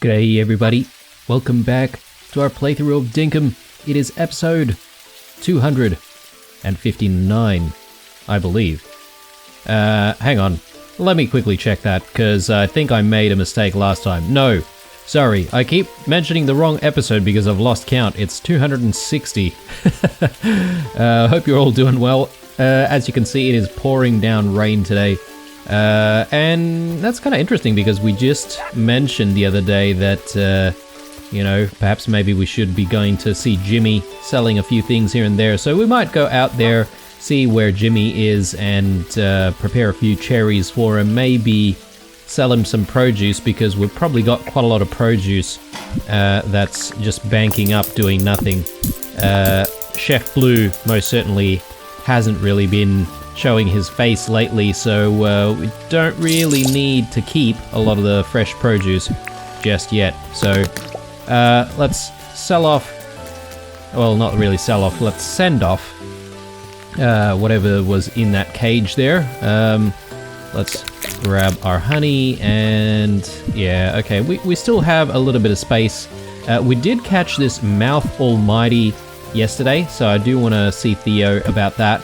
G'day everybody, welcome back to our playthrough of Dinkum. It is episode 259, I believe. Hang on, let me quickly check that, because I think I made a mistake last time. No, sorry, I keep mentioning the wrong episode because I've lost count. It's 260. Hope you're all doing well. As you can see, it is pouring down rain today. And that's kind of interesting because we just mentioned the other day that, you know, perhaps maybe we should be going to see Jimmy selling a few things here and there. So we might go out there, see where Jimmy is and prepare a few cherries for him. Maybe sell him some produce because we've probably got quite a lot of produce that's just banking up doing nothing. Chef Blue most certainly hasn't really been showing his face lately, so we don't really need to keep a lot of the fresh produce just yet. So let's sell off, well, not really sell off, let's send off whatever was in that cage there. Let's grab our honey and yeah, okay, we still have a little bit of space. We did catch this Mouth Almighty yesterday, so I do want to see Theo about that.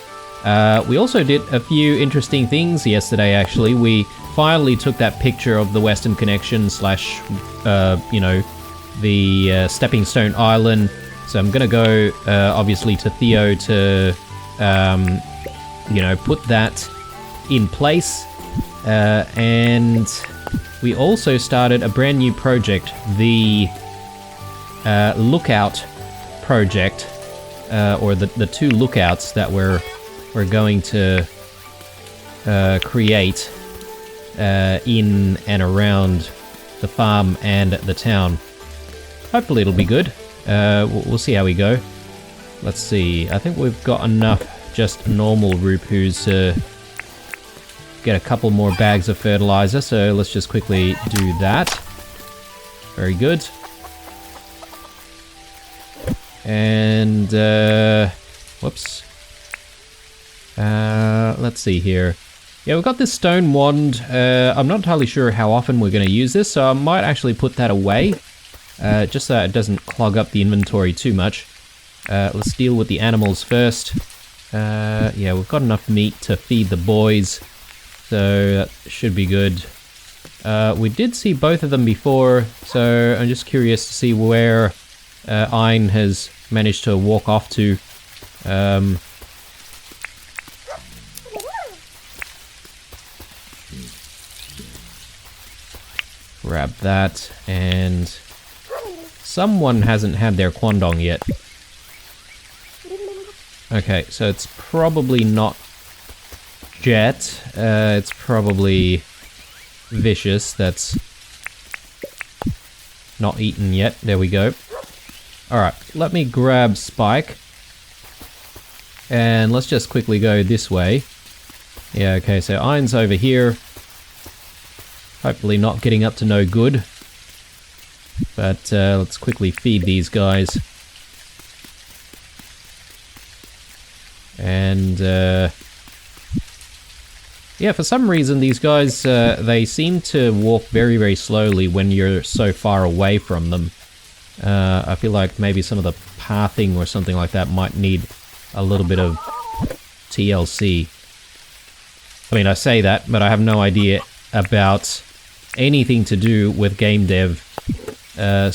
We also did a few interesting things yesterday, actually. We finally took that picture of the Western Connection slash, you know, the Stepping Stone Island. So I'm going to go, obviously, to Theo to, you know, put that in place. And we also started a brand new project, the Lookout project, or the two lookouts that we're going to create in and around the farm and the town. Hopefully it'll be good. We'll see how we go. Let's see. I think we've got enough just normal Rupus to get a couple more bags of fertilizer, so let's just quickly do that. Very good. And, whoops. Let's see here. Yeah, we've got this stone wand. I'm not entirely sure how often we're going to use this, so I might actually put that away, just so it doesn't clog up the inventory too much. Let's deal with the animals first. Yeah, we've got enough meat to feed the boys, so that should be good. We did see both of them before, so I'm just curious to see where Ein has managed to walk off to. Grab that, and someone hasn't had their Kwandong yet. Okay, so it's probably not Jet, it's probably Vicious that's not eaten yet. There we go. Alright, let me grab Spike, and let's just quickly go this way. Yeah, okay, so Ein's over here. Hopefully not getting up to no good. But let's quickly feed these guys. And yeah, for some reason these guys, they seem to walk very, very slowly when you're so far away from them. I feel like maybe some of the pathing or something like that might need a little bit of TLC. I mean, I say that, but I have no idea about anything to do with game dev,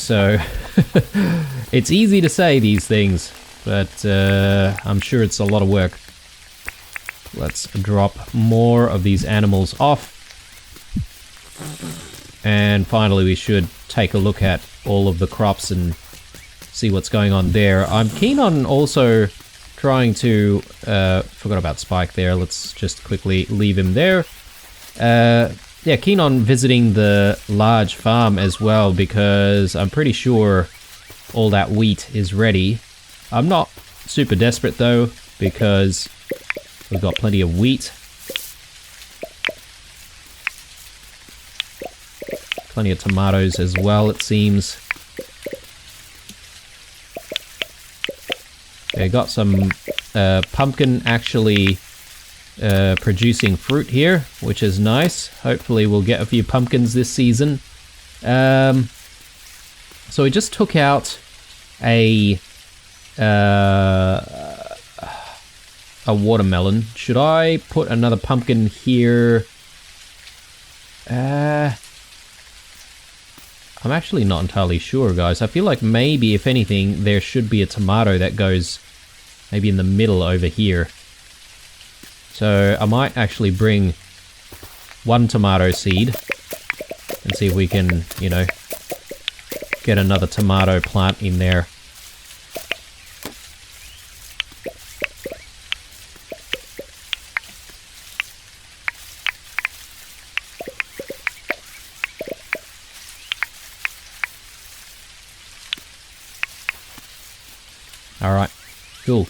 so it's easy to say these things, but I'm sure it's a lot of work. Let's drop more of these animals off, and finally we should take a look at all of the crops and see what's going on there. I'm keen on also trying to forgot about Spike there. Let's just quickly leave him there. Yeah, keen on visiting the large farm as well, because I'm pretty sure all that wheat is ready. I'm not super desperate though, because we've got plenty of wheat. Plenty of tomatoes as well, it seems. Okay, got some pumpkin actually producing fruit here, which is nice. Hopefully we'll get a few pumpkins this season. So we just took out a watermelon. Should I put another pumpkin here? I'm actually not entirely sure, guys. I feel like maybe, if anything, there should be a tomato that goes maybe in the middle over here. So I might actually bring one tomato seed and see if we can, you know, get another tomato plant in there. Alright, cool.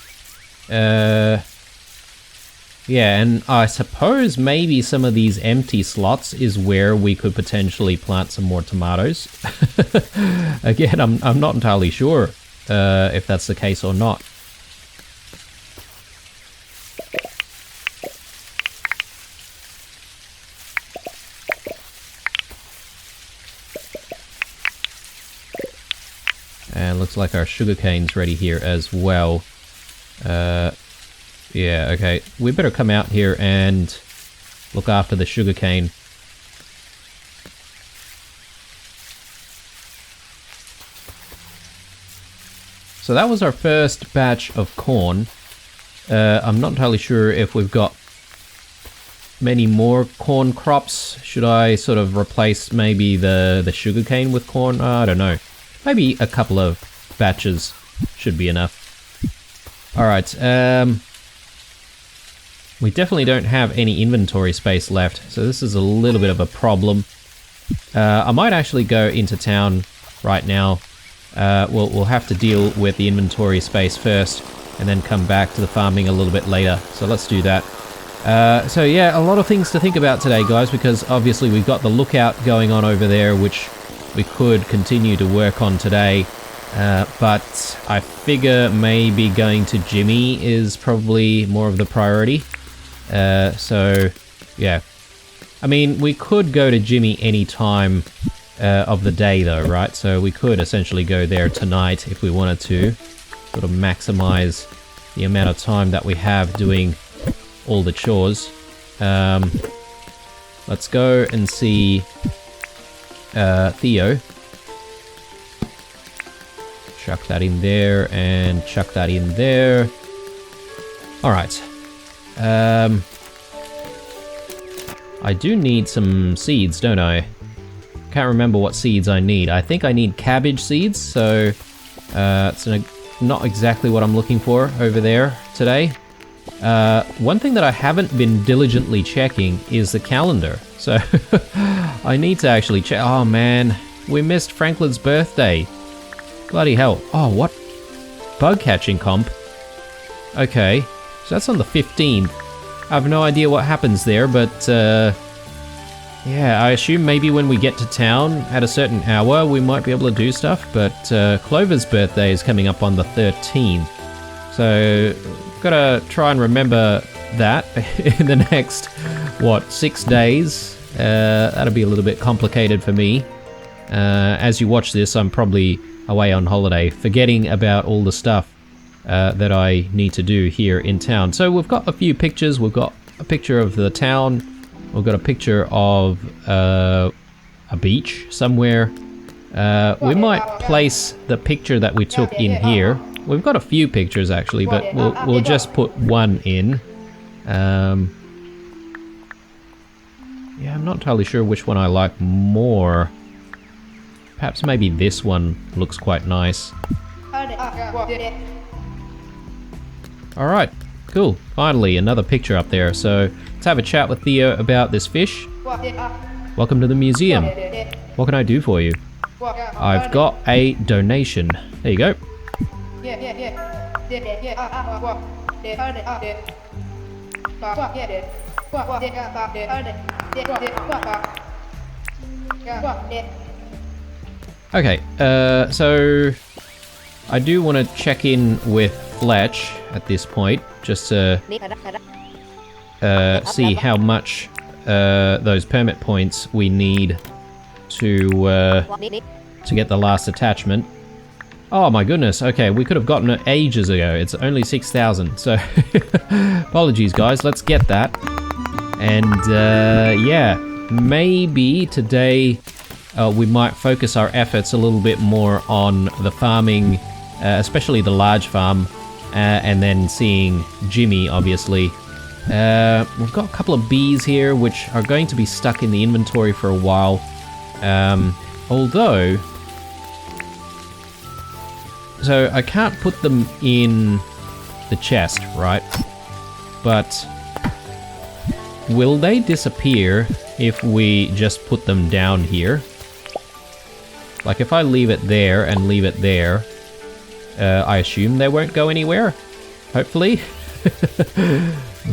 Yeah, and I suppose maybe some of these empty slots is where we could potentially plant some more tomatoes. Again, I'm not entirely sure if that's the case or not. And looks like our sugarcane's ready here as well. Yeah, okay. We better come out here and look after the sugarcane. So that was our first batch of corn. I'm not entirely sure if we've got many more corn crops. Should I sort of replace maybe the sugarcane with corn? I don't know. Maybe a couple of batches should be enough. Alright, we definitely don't have any inventory space left, so this is a little bit of a problem. I might actually go into town right now. We'll have to deal with the inventory space first, and then come back to the farming a little bit later. So let's do that. So yeah, a lot of things to think about today, guys, because obviously we've got the lookout going on over there, which we could continue to work on today. But I figure maybe going to Jimmy is probably more of the priority. So, yeah. I mean, we could go to Jimmy any time of the day, though, right? So we could essentially go there tonight if we wanted to. Sort of maximize the amount of time that we have doing all the chores. Let's go and see Theo. Chuck that in there, and chuck that in there. Alright. I do need some seeds, don't I? Can't remember what seeds I need. I think I need cabbage seeds, so it's not exactly what I'm looking for over there today. One thing that I haven't been diligently checking is the calendar. So I need to actually check. Oh man, we missed Franklin's birthday. Bloody hell. Oh, what? Bug catching comp. Okay, so that's on the 15th. I have no idea what happens there, but yeah, I assume maybe when we get to town at a certain hour, we might be able to do stuff, but Clover's birthday is coming up on the 13th. So, gotta try and remember that in the next, what, 6 days? That'll be a little bit complicated for me. As you watch this, I'm probably away on holiday, forgetting about all the stuff that I need to do here in town. So we've got a few pictures. We've got a picture of the town. We've got a picture of a beach somewhere. We might place the picture that we took in here. We've got a few pictures actually, but we'll just put one in. Yeah, I'm not entirely sure which one I like more. Perhaps maybe this one looks quite nice. Alright, cool. Finally, another picture up there. So, let's have a chat with Theo about this fish. Welcome to the museum. What can I do for you? I've got a donation. There you go. Okay, so I do want to check in with Fletch at this point, just to see how much those permit points we need to to get the last attachment. Oh my goodness, okay, we could have gotten it ages ago. It's only 6,000, so apologies guys, let's get that. And yeah, maybe today we might focus our efforts a little bit more on the farming, especially the large farm, and then seeing Jimmy, obviously. We've got a couple of bees here, which are going to be stuck in the inventory for a while. Although... So, I can't put them in the chest, right? But... will they disappear if we just put them down here? Like, if I leave it there and leave it there, I assume they won't go anywhere? Hopefully?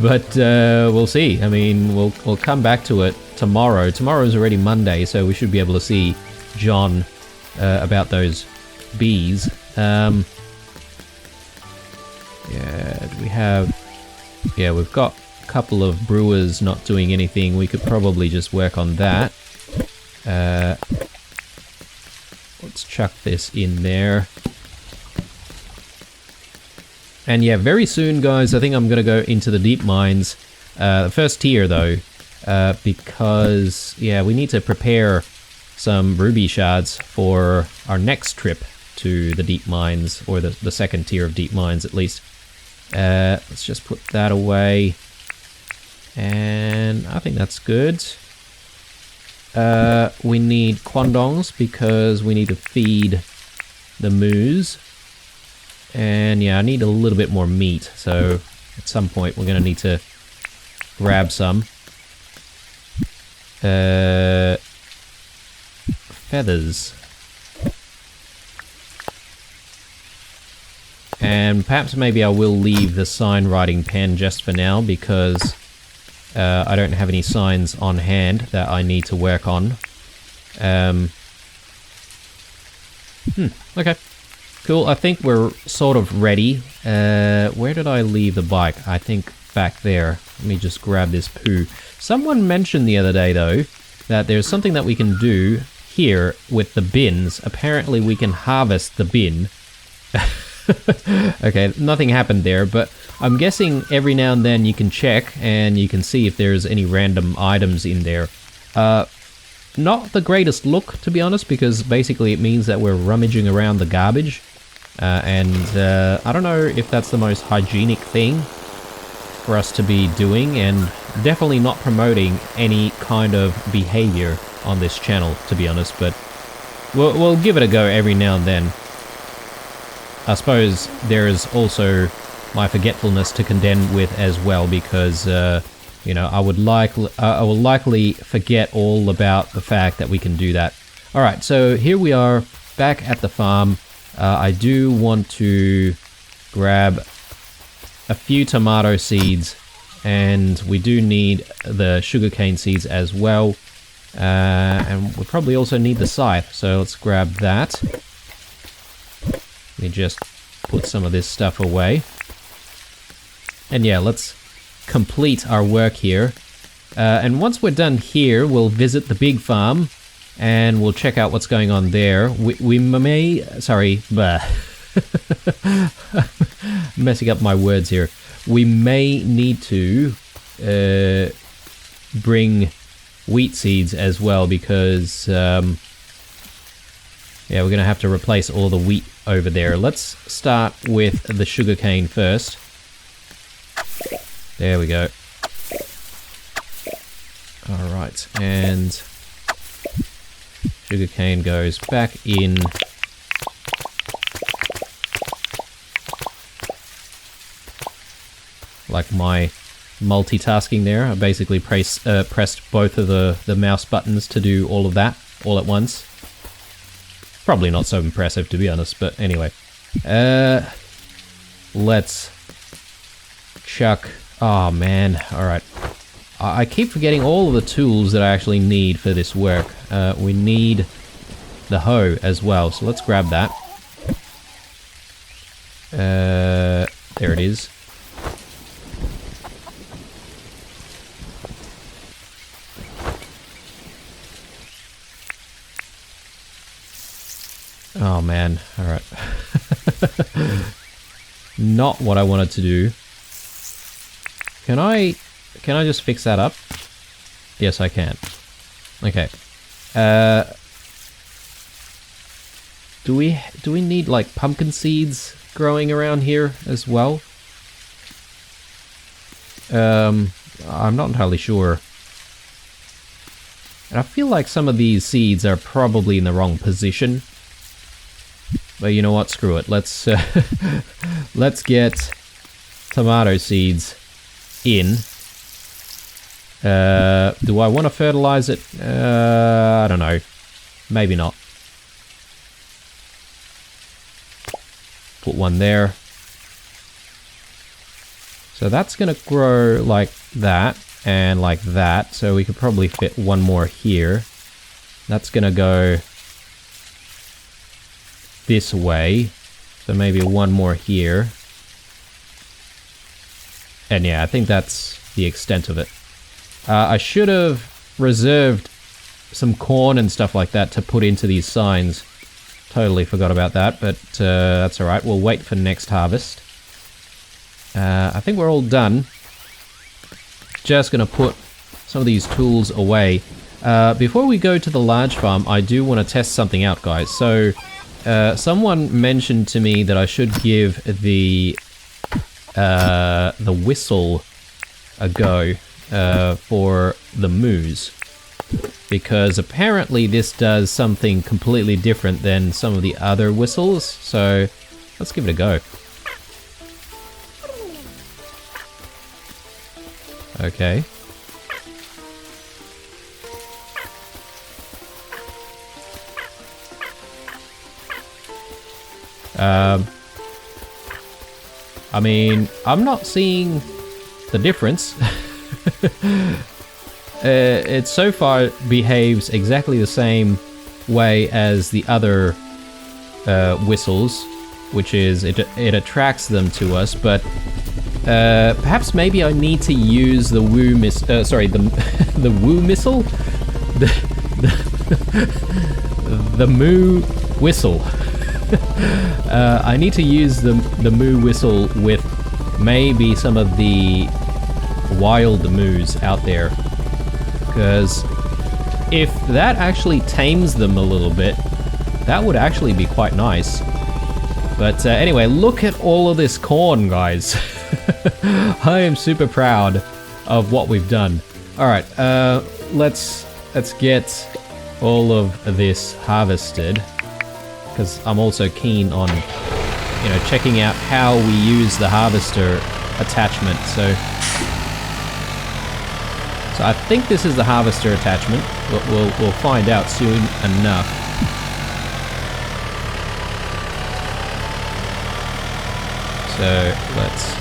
But, we'll see. I mean, we'll come back to it tomorrow. Tomorrow's already Monday, so we should be able to see John about those bees. Yeah, do we have... Yeah, we've got a couple of brewers not doing anything. We could probably just work on that. Let's chuck this in there. And yeah, very soon, guys, I think I'm going to go into the deep mines. The first tier, though, because, yeah, we need to prepare some ruby shards for our next trip to the deep mines, or the second tier of deep mines, at least. Let's just put that away. And I think that's good. We need quandongs because we need to feed the moose. And yeah, I need a little bit more meat, so at some point we're going to need to grab some. Feathers. And perhaps maybe I will leave the sign writing pen just for now, because I don't have any signs on hand that I need to work on. Okay. Cool, I think we're sort of ready. Where did I leave the bike? I think back there. Let me just grab this poo. Someone mentioned the other day, though, that there's something that we can do here with the bins. Apparently we can harvest the bin. Okay, nothing happened there, but I'm guessing every now and then you can check and you can see if there's any random items in there. Not the greatest look, to be honest, because basically it means that we're rummaging around the garbage. And I don't know if that's the most hygienic thing for us to be doing, and definitely not promoting any kind of behavior on this channel, to be honest, but we'll give it a go every now and then. I suppose there is also my forgetfulness to contend with as well, because you know, I will likely forget all about the fact that we can do that. Alright, so here we are back at the farm. I do want to grab a few tomato seeds, and we do need the sugarcane seeds as well. And we probably also need the scythe, so let's grab that. Let me just put some of this stuff away. And yeah, let's complete our work here. And once we're done here, we'll visit the big farm and we'll check out what's going on there. We may... Sorry, messing up my words here. We may need to bring wheat seeds as well, because yeah, we're going to have to replace all the wheat over there. Let's start with the sugarcane first. There we go. Alright, and sugarcane goes back in. Like my multitasking there, I basically pressed both of the mouse buttons to do all of that all at once. Probably not so impressive, to be honest, but anyway. Let's chuck... Oh man, alright. I keep forgetting all of the tools that I actually need for this work. We need the hoe as well, so let's grab that. There it is. Oh man, alright. Not what I wanted to do. Can I just fix that up? Yes, I can. Okay. Do we need like pumpkin seeds growing around here as well? I'm not entirely sure. And I feel like some of these seeds are probably in the wrong position. But you know what? Screw it. Let's let's get tomato seeds in. Do I want to fertilize it? I don't know. Maybe not. Put one there. So that's gonna grow like that and like that. So we could probably fit one more here. That's gonna go this way. So maybe one more here. And yeah, I think that's the extent of it. I should have reserved some corn and stuff like that to put into these signs. Totally forgot about that, but that's alright. We'll wait for next harvest. I think we're all done. Just gonna put some of these tools away. Before we go to the large farm, I do want to test something out, guys. So, someone mentioned to me that I should give the whistle a go for the moose. Because apparently this does something completely different than some of the other whistles. So, let's give it a go. Okay. I mean, I'm not seeing the difference. It so far behaves exactly the same way as the other whistles, which is it attracts them to us, but perhaps maybe I need to use the woo the woo missile? The moo whistle. I need to use the moo whistle with maybe some of the wild moos out there. Because if that actually tames them a little bit, that would actually be quite nice. But anyway, look at all of this corn, guys. I am super proud of what we've done. Alright, let's get all of this harvested. Because I'm also keen on, you know, checking out how we use the harvester attachment. So I think this is the harvester attachment. We'll find out soon enough. So let's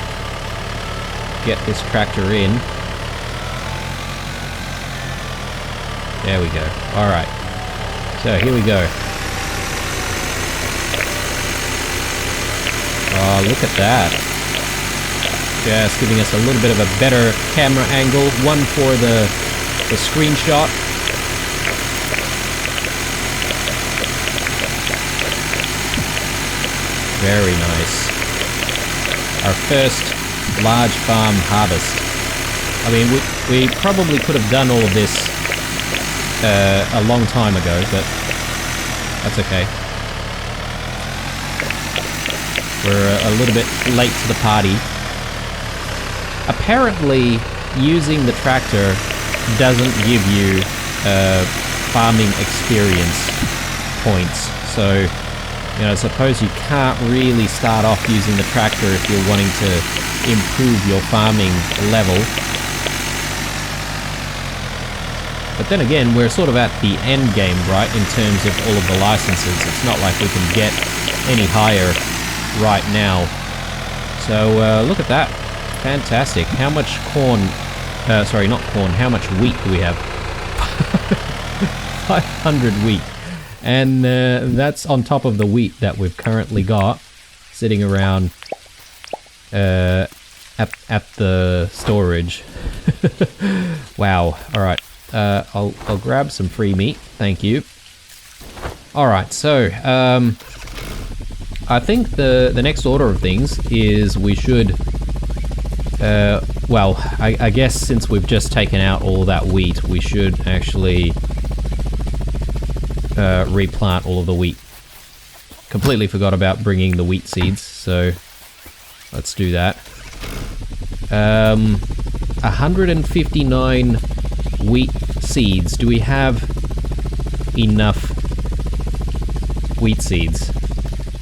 get this tractor in. There we go. Alright. So here we go. Oh, look at that. Just giving us a little bit of a better camera angle. One for the screenshot. Very nice. Our first large farm harvest. I mean, we probably could have done all of this a long time ago, but that's okay. We're a little bit late to the party. Apparently, using the tractor doesn't give you farming experience points. So, you know, I suppose you can't really start off using the tractor if you're wanting to improve your farming level. But then again, we're sort of at the end game, right, in terms of all of the licenses. It's not like we can get any higher right now. So, look at that. Fantastic. How much corn... sorry, not corn. How much wheat do we have? 500 wheat. And that's on top of the wheat that we've currently got sitting around at the storage. Wow. Alright. I'll grab some free meat. Thank you. Alright, so, I think the next order of things is we should, well, I guess since we've just taken out all that wheat, we should actually replant all of the wheat. Completely forgot about bringing the wheat seeds, so let's do that. 159 wheat seeds. Do we have enough wheat seeds?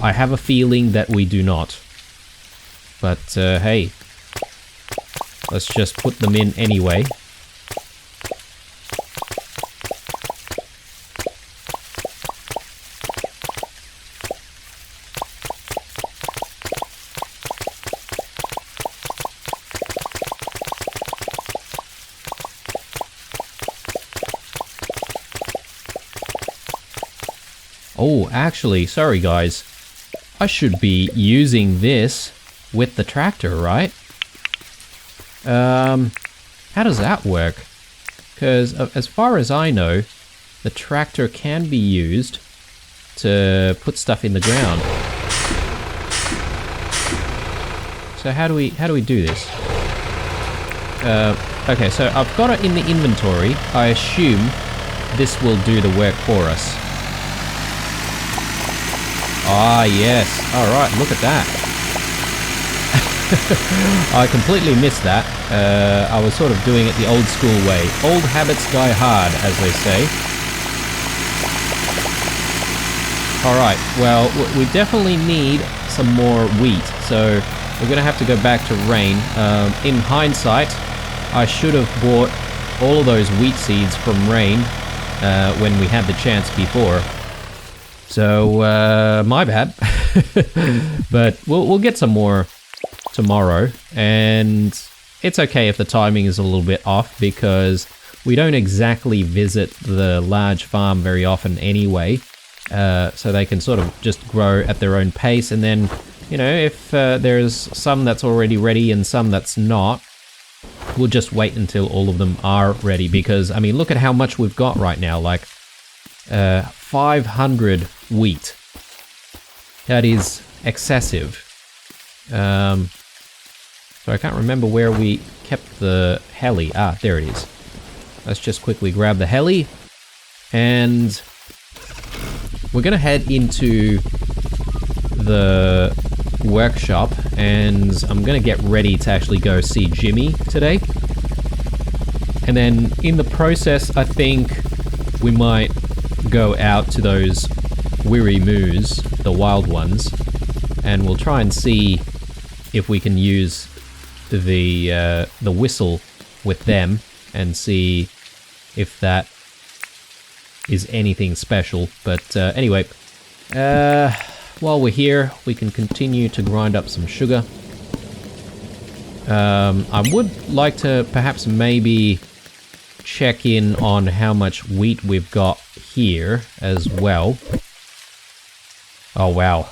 I have a feeling that we do not. But hey, let's just put them in anyway. Oh, actually, sorry guys. I should be using this with the tractor, right? How does that work? Because as far as I know, the tractor can be used to put stuff in the ground. So how do we do this? Okay, so I've got it in the inventory. I assume this will do the work for us. Ah, yes. Alright, look at that. I completely missed that. I was sort of doing it the old school way. Old habits die hard, as they say. Alright, well, we definitely need some more wheat, so we're going to have to go back to rain. In hindsight, I should have bought all of those wheat seeds from rain when we had the chance before. So, my bad. But we'll get some more tomorrow, and it's okay if the timing is a little bit off because we don't exactly visit the large farm very often anyway, so they can sort of just grow at their own pace, and then, you know, if there's some that's already ready and some that's not, we'll just wait until all of them are ready, because, I mean, look at how much we've got right now, like 500 wheat. That is excessive. So I can't remember where we kept the heli. Ah, there it is. Let's just quickly grab the heli, and we're gonna head into the workshop, and I'm gonna get ready to actually go see Jimmy today. And then in the process, I think we might go out to those Wiri Moos, the wild ones, and we'll try and see if we can use the whistle with them and see if that is anything special. But anyway, while we're here, we can continue to grind up some sugar. I would like to perhaps maybe check in on how much wheat we've got here as well. Oh wow.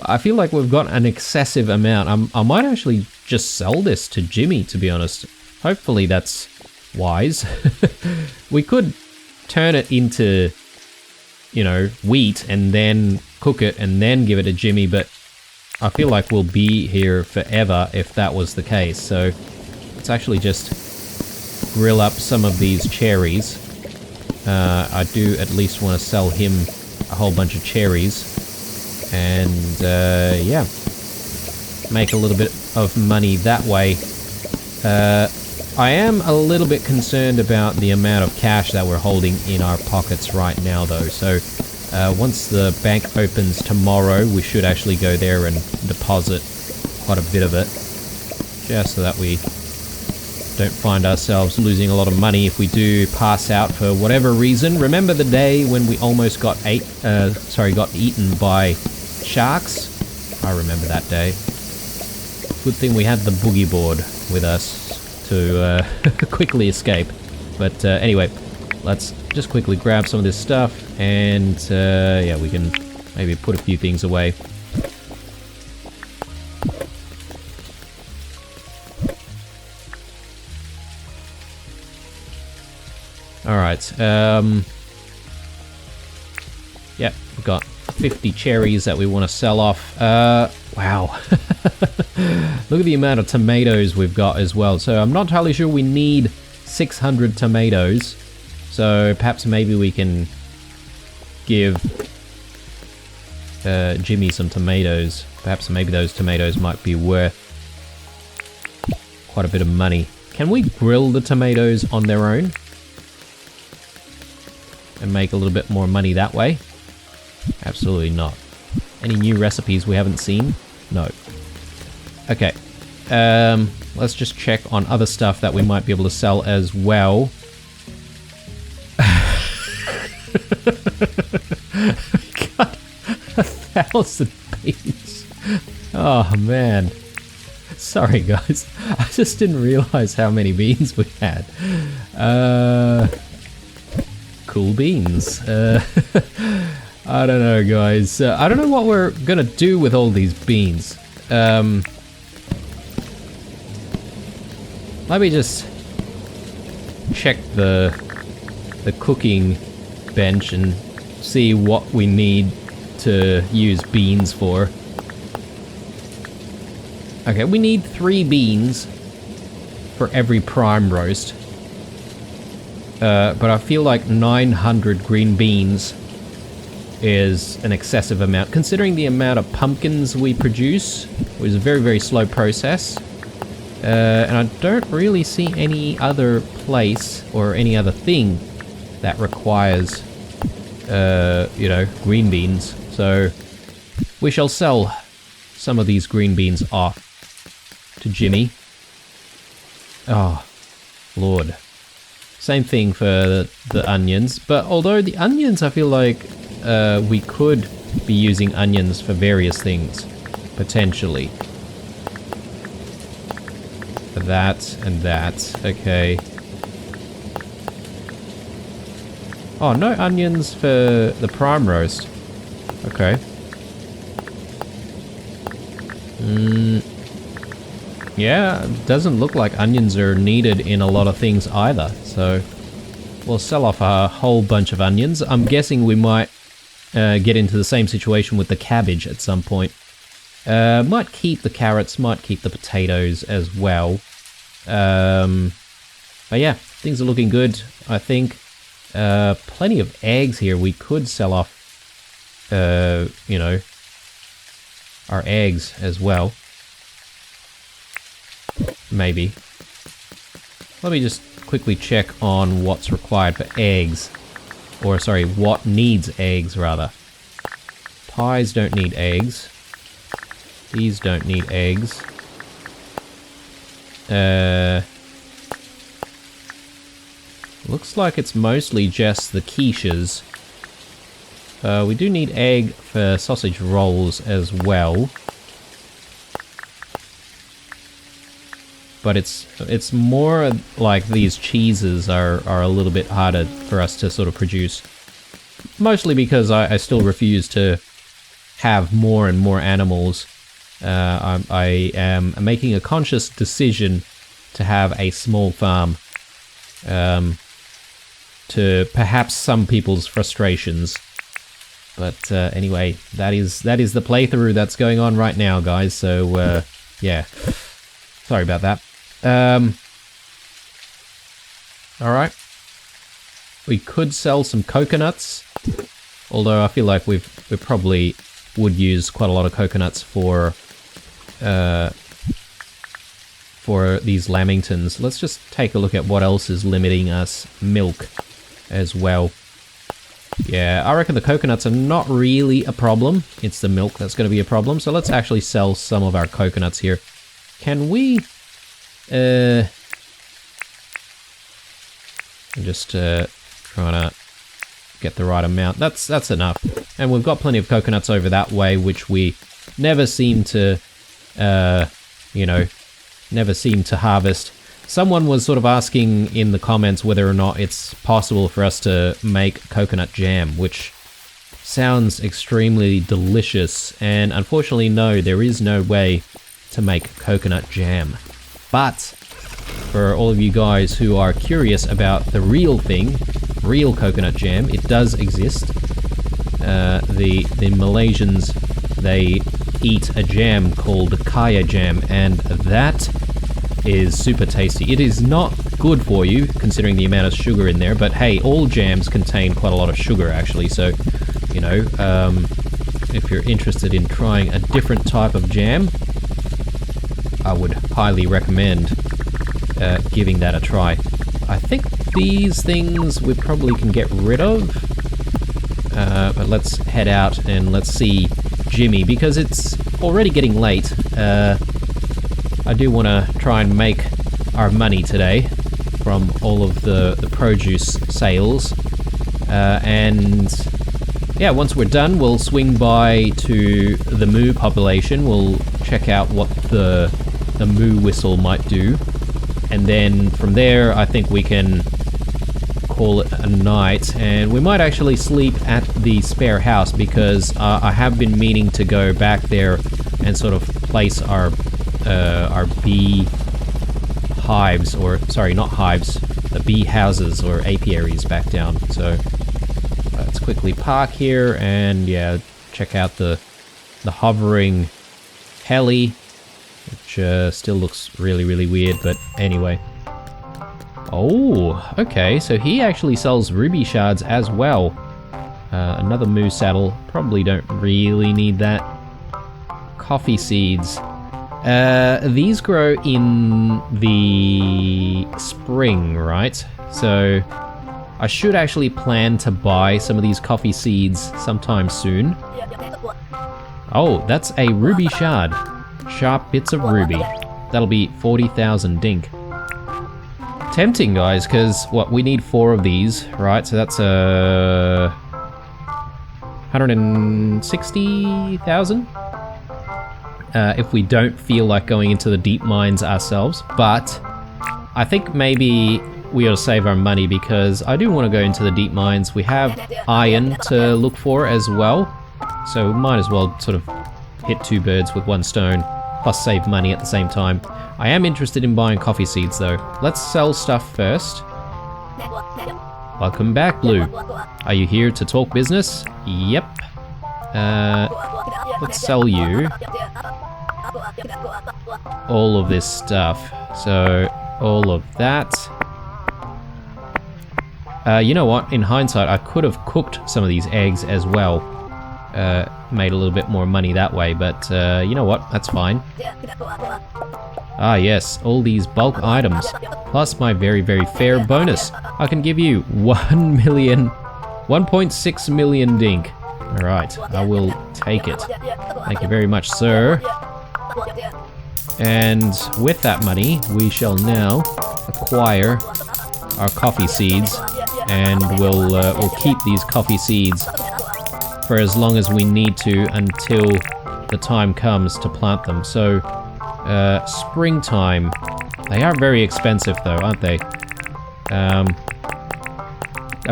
I feel like we've got an excessive amount. I might actually just sell this to Jimmy, to be honest. Hopefully that's wise. We could turn it into, you know, wheat and then cook it and then give it to Jimmy, but I feel like we'll be here forever if that was the case. So let's actually just grill up some of these cherries. I do at least want to sell him a whole bunch of cherries, and yeah, make a little bit of money that way. I am a little bit concerned about the amount of cash that we're holding in our pockets right now though, so once the bank opens tomorrow, we should actually go there and deposit quite a bit of it, just so that we don't find ourselves losing a lot of money if we do pass out for whatever reason. Remember the day when we almost got eaten by sharks? I remember that day. Good thing we had the boogie board with us to quickly escape. But anyway, let's just quickly grab some of this stuff, and yeah, we can maybe put a few things away. Alright, Yep, we've got 50 cherries that we want to sell off. Wow. Look at the amount of tomatoes we've got as well. So I'm not entirely sure we need 600 tomatoes. So perhaps maybe we can give Jimmy some tomatoes. Perhaps maybe those tomatoes might be worth quite a bit of money. Can we grill the tomatoes on their own and make a little bit more money that way? Absolutely not. Any new recipes we haven't seen? No. Okay. Let's just check on other stuff that we might be able to sell as well. Got 1,000 beans. Oh man. Sorry guys. I just didn't realize how many beans we had. Cool beans. I don't know guys. I don't know what we're gonna do with all these beans. Let me just check the cooking bench and see what we need to use beans for. Okay, we need 3 beans for every prime roast. But I feel like 900 green beans is an excessive amount, considering the amount of pumpkins we produce. It was a very, very slow process. And I don't really see any other place or any other thing that requires, you know, green beans. So we shall sell some of these green beans off to Jimmy. Oh, Lord. Same thing for the onions, but although the onions, I feel like we could be using onions for various things, potentially. That and that, okay. Oh, no onions for the prime roast. Okay. Yeah, it doesn't look like onions are needed in a lot of things either, so we'll sell off a whole bunch of onions. I'm guessing we might get into the same situation with the cabbage at some point. Might keep the carrots, might keep the potatoes as well. But yeah, things are looking good, I think. Plenty of eggs here. We could sell off, you know, our eggs as well. Maybe. Let me just quickly check on what's required for eggs. Or, sorry, what needs eggs, rather. Pies don't need eggs. These don't need eggs. Looks like it's mostly just the quiches. We do need egg for sausage rolls as well. But it's more like these cheeses are a little bit harder for us to sort of produce. Mostly because I still refuse to have more and more animals. I am making a conscious decision to have a small farm. To perhaps some people's frustrations. But anyway, that is the playthrough that's going on right now, guys. So yeah, sorry about that. All right, we could sell some coconuts, although I feel like we probably would use quite a lot of coconuts for these lamingtons. Let's just take a look at what else is limiting us. Milk as well. Yeah, I reckon the coconuts are not really a problem. It's the milk that's going to be a problem. So let's actually sell some of our coconuts here. Can we... I'm just trying to get the right amount. That's enough. And we've got plenty of coconuts over that way, which we never seem to, you know, never seem to harvest. Someone was sort of asking in the comments whether or not it's possible for us to make coconut jam, which sounds extremely delicious. And unfortunately, no, there is no way to make coconut jam. But for all of you guys who are curious about the real thing, real coconut jam, it does exist. the Malaysians, they eat a jam called kaya jam, and that is super tasty. It is not good for you, considering the amount of sugar in there, but hey, all jams contain quite a lot of sugar, actually, so, you know, if you're interested in trying a different type of jam, I would highly recommend giving that a try. I think these things we probably can get rid of, but let's head out and let's see Jimmy, because it's already getting late. I do want to try and make our money today from all of the produce sales, and yeah, once we're done, we'll swing by to the moo population. We'll check out what the moo whistle might do, and then from there I think we can call it a night, and we might actually sleep at the spare house, because I have been meaning to go back there and sort of place our bee hives, or sorry, not hives, the bee houses or apiaries back down. So let's quickly park here and yeah, check out the hovering heli, which still looks really weird, but anyway. Oh, okay, so he actually sells ruby shards as well. Another moose saddle, probably don't really need that. Coffee seeds. These grow in the spring, right? So I should actually plan to buy some of these coffee seeds sometime soon. Oh, that's a ruby shard. Sharp bits of ruby. That'll be 40,000 dink. Tempting, guys, because what, we need 4 of these, right? So that's 160,000. If we don't feel like going into the deep mines ourselves, but I think maybe we ought to save our money, because I do want to go into the deep mines. We have iron to look for as well, so we might as well sort of hit 2 birds with 1 stone, plus save money at the same time. I am interested in buying coffee seeds though. Let's sell stuff first. Welcome back, Blue. Are you here to talk business? Yep. Let's sell you all of this stuff. So, all of that. You know what? In hindsight, I could have cooked some of these eggs as well. Made a little bit more money that way, but you know what? That's fine. Ah yes, all these bulk items, plus my very fair bonus. I can give you 1.6 million dink. Alright, I will take it. Thank you very much, sir. And with that money, we shall now acquire our coffee seeds, and we'll keep these coffee seeds for as long as we need to until the time comes to plant them. So, springtime. They are very expensive though, aren't they? I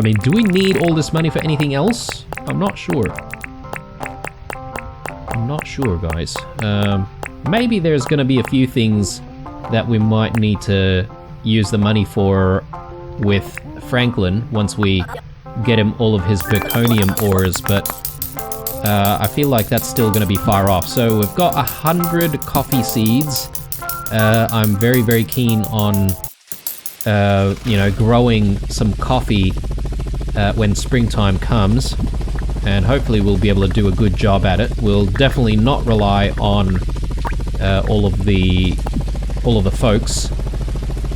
mean, do we need all this money for anything else? I'm not sure. I'm not sure, guys. Maybe there's gonna be a few things that we might need to use the money for with Franklin once we get him all of his zirconium ores, but I feel like that's still going to be far off. So we've got 100 coffee seeds. I'm very keen on, you know, growing some coffee when springtime comes, and hopefully we'll be able to do a good job at it. We'll definitely not rely on all of the folks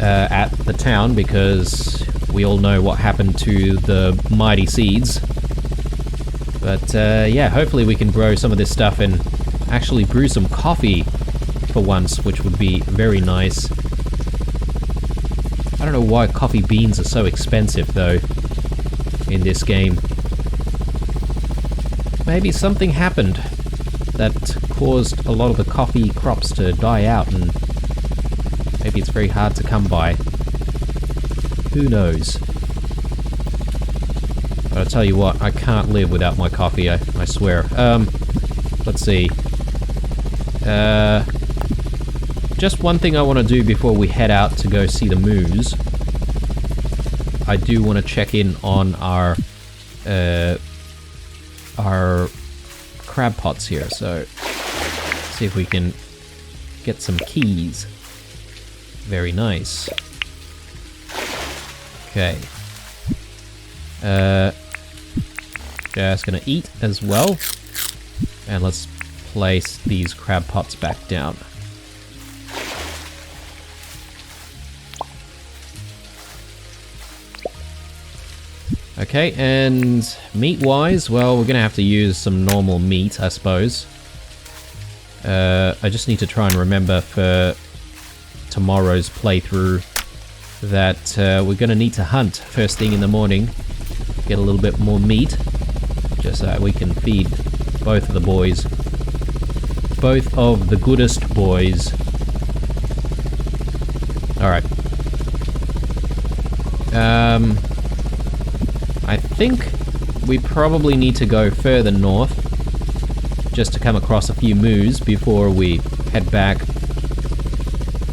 at the town, because we all know what happened to the mighty seeds. But yeah, hopefully we can grow some of this stuff and actually brew some coffee for once, which would be very nice. I don't know why coffee beans are so expensive though in this game. Maybe something happened that caused a lot of the coffee crops to die out, and maybe it's very hard to come by. Who knows? But I'll tell you what, I can't live without my coffee, I swear. Let's see. Just one thing I want to do before we head out to go see the moose. I do want to check in on our our crab pots here. So see if we can get some keys. Very nice. Okay. Just gonna eat as well. And let's place these crab pots back down. Okay, and meat-wise, well, we're gonna have to use some normal meat, I suppose. I just need to try and remember for tomorrow's playthrough that we're gonna need to hunt first thing in the morning. Get a little bit more meat, just so that we can feed both of the boys. Both of the goodest boys. Alright. I think we probably need to go further north just to come across a few moos before we head back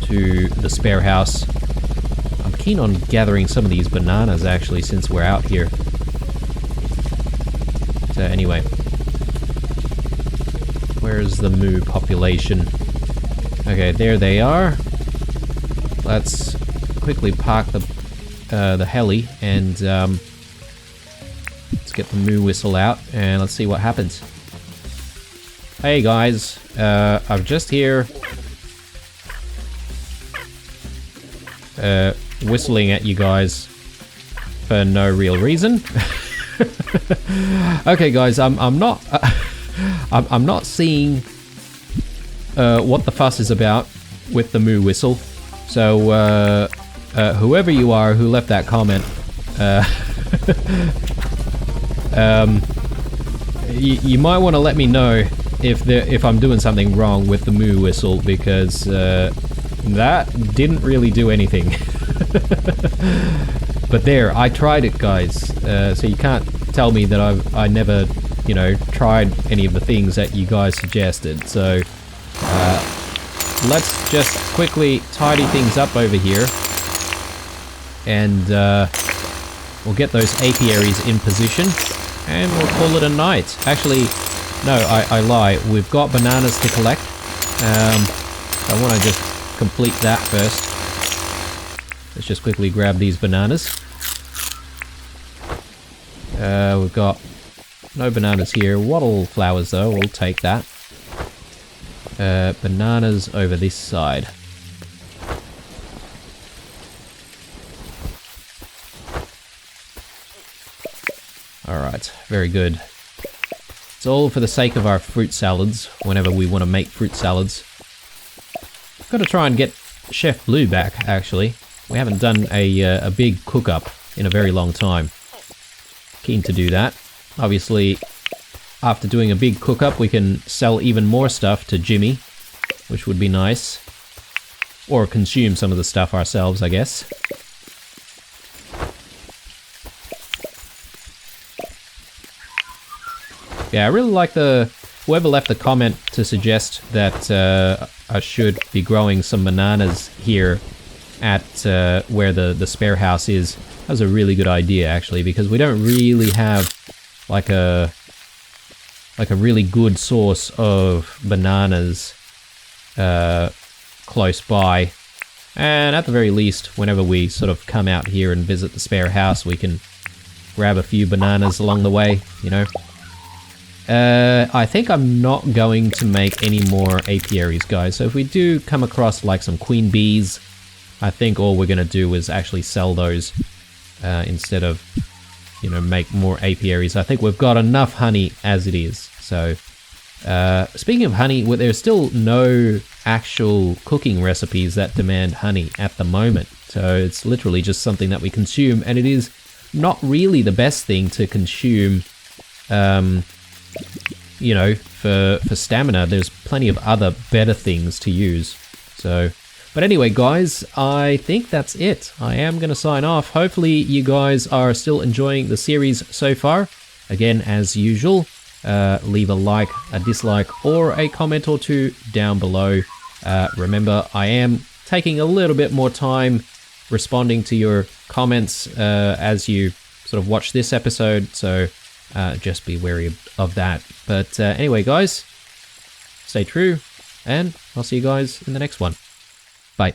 to the spare house. I'm keen on gathering some of these bananas actually since we're out here. So anyway, where's the moo population? Okay, there they are. Let's quickly park the heli and let's get the moo whistle out and let's see what happens. Hey guys, I'm just here whistling at you guys for no real reason. Okay guys, I'm not I'm not seeing what the fuss is about with the moo whistle. So whoever you are who left that comment, you might want to let me know if I'm doing something wrong with the moo whistle, because that didn't really do anything. But there, I tried it, guys. So you can't tell me that I never, you know, tried any of the things that you guys suggested. So let's just quickly tidy things up over here, and we'll get those apiaries in position, and we'll call it a night. Actually, no, I lie. We've got bananas to collect. I want to just complete that first. Let's just quickly grab these bananas. We've got no bananas here. Wattle flowers, though. We'll take that. Bananas over this side. Alright, very good. It's all for the sake of our fruit salads, whenever we want to make fruit salads. Got to try and get Chef Blue back, actually. We haven't done a big cook-up in a very long time. Keen to do that. Obviously, after doing a big cook-up, we can sell even more stuff to Jimmy, which would be nice. Or consume some of the stuff ourselves, I guess. Yeah, I really like whoever left the comment to suggest that I should be growing some bananas here at where the spare house is. That was a really good idea, actually, because we don't really have like a really good source of bananas close by. And at the very least, whenever we sort of come out here and visit the spare house, we can grab a few bananas along the way, you know. I think I'm not going to make any more apiaries, guys. So if we do come across like some queen bees, I think all we're going to do is actually sell those instead of, you know, make more apiaries. I think we've got enough honey as it is. So speaking of honey, well, there's still no actual cooking recipes that demand honey at the moment. So it's literally just something that we consume, and it is not really the best thing to consume. You know, for stamina, there's plenty of other better things to use. So, but anyway, guys, I think that's it. I am going to sign off. Hopefully you guys are still enjoying the series so far. Again, as usual, leave a like, a dislike, or a comment or two down below. Remember, I am taking a little bit more time responding to your comments as you sort of watch this episode. So just be wary of that. But anyway, guys, stay true, and I'll see you guys in the next one. Bye.